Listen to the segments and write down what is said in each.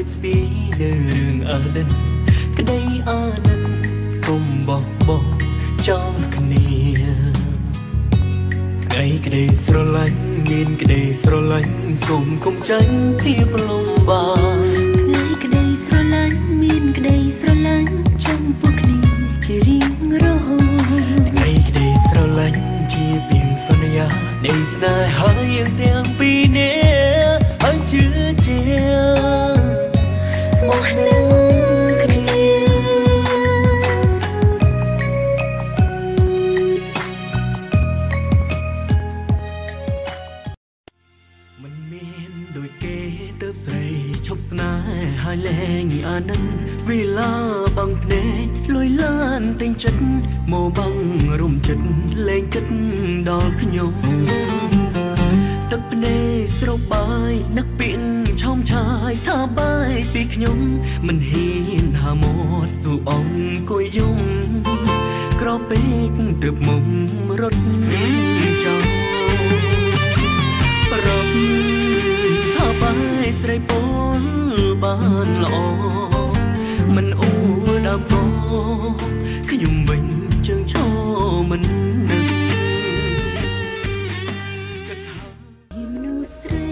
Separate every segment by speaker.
Speaker 1: ចស្ពីនៅរឿងអរិនក្តីអាណិតកុំបោះបោះចំគ្នាក្តីស្រឡាញ់មានក្តីស្រឡាញ់សូមកុំចាញ់ភាពលំបាក
Speaker 2: ក្តីស្រឡាញ់មានក្តីស្រឡាញ់ចំពោះគ្នាជារៀងរហូត
Speaker 1: ក្តីស្រឡាញ់ជាពីងសន្យានៃស្នេហាយើងទាំងពីរនាក់ហើយជឿជា
Speaker 2: ស្មោះនឹងគ្នា
Speaker 1: មិនមានដូចគេទៅស្រីឈប់ស្នេហ៍ហើយលែងអាណិនវេលាបាំងភ្នែកលួយលានតែងចិត្តមកបាំងរំចិត្តលែងគិតដល់ខ្ញុំទឹកភ្នែកស្រោបបាយនឹកពីឆោមឆាយថាបាយពីខ្ញុំមិនហ៊ានហាមាត់ទូអង្គុយយំក្រពេកទើបមុំរត់ចោលប្រពថាបាយស្រីពនបានល្អមិនអួរដើមកខ្ញុំវិញជើងឈរមិននឹក
Speaker 2: មនុស្សស្រី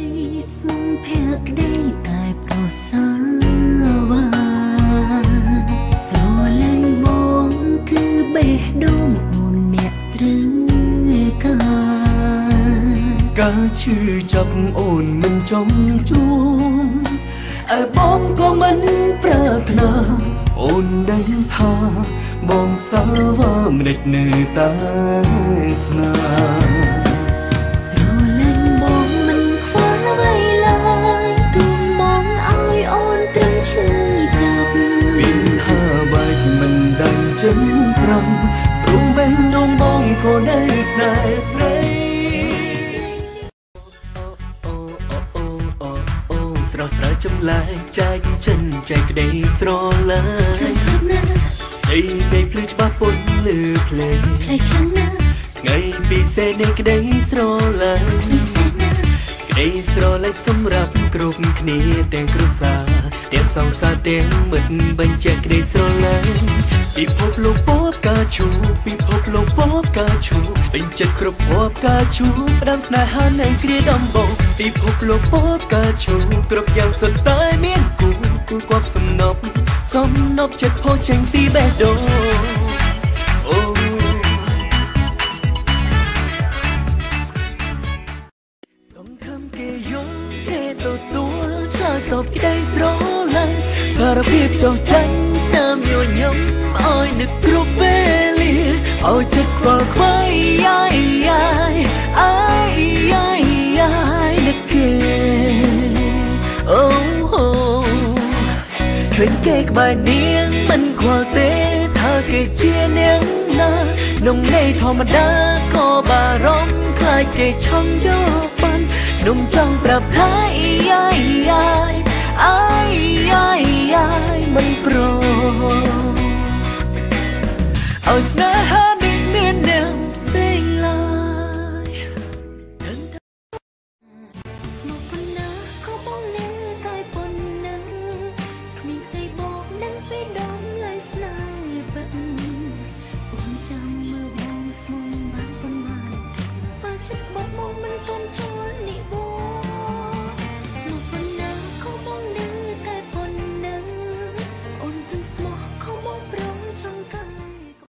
Speaker 2: សុំភក្តីតែប្រសើរវ៉ាស្រលាញ់បងគឺបេះដូងអូនអ្នកត្រូវ
Speaker 1: ការឈឺចាប់អូនមិនចំជួមឯបងក៏មិនប្រាថ្នាអូនដឹងថាបងសាវ៉ាមិនដេចនៅតែស្នា
Speaker 2: ស្រលាញ់បងមិនខ្វល់អ្វីឡើយទូបងឲ្យអូនត្រឹមឈឺចាប់
Speaker 1: មានថាបាច់មិនដាច់ចិនប្រំព្រមបេះដូងបងក៏នៅស្នេហ៍ស្រីស្រស់ស្រាយចម្លែកចែកចិនចែកក្តីស្រឡាញ់អីពេលភ្លឺច្បាស់ពន្លឺភ្លេង
Speaker 2: ខ្លាំងណាស់
Speaker 1: ថ្ងៃពិសេសនៃក្តីស្រឡាញ់ក្តីស្រឡាញ់សម្រាប់គ្រប់គ្នាទាំងគ្រួសារទាំងសង្សារទាំងមិត្តបញ្ជាក់ក្តីស្រឡាញ់ពិភពលោកពណ៌ផ្កាឈូកពិភពលោកពណ៌ផ្កាឈូកពេញចិត្តគ្រប់ពណ៌ផ្កាឈូកផ្ដាំស្នេហានៅគ្រាដំបូងពិភពលោកពណ៌ផ្កាឈូកគ្រប់យ៉ាងសុទ្ធតែមានគូគាត់សំណប់ចិត្តផុសចេញពីបេះដូងអូសង្ឃឹមគេយំគេទទួលឆ្លើយតបក្តីស្រឡាញ់សារភាពចោះចាញ់ស្នាមញញឹមឲ្យនឹកគ្រប់ពេលលាឲ្យចិត្តខ្វល់ខ្វាយអាយនឹកគេអូឃើញគេក្បែរនាងមិនខ្វល់ទេថាគេជានាងណានំនៃធម្មតាក៏បារម្ភខ្លាចគេឆង់យកបាននំចង់ប្រាប់ថាអាយមិនព្រមឲ្យស្នេហា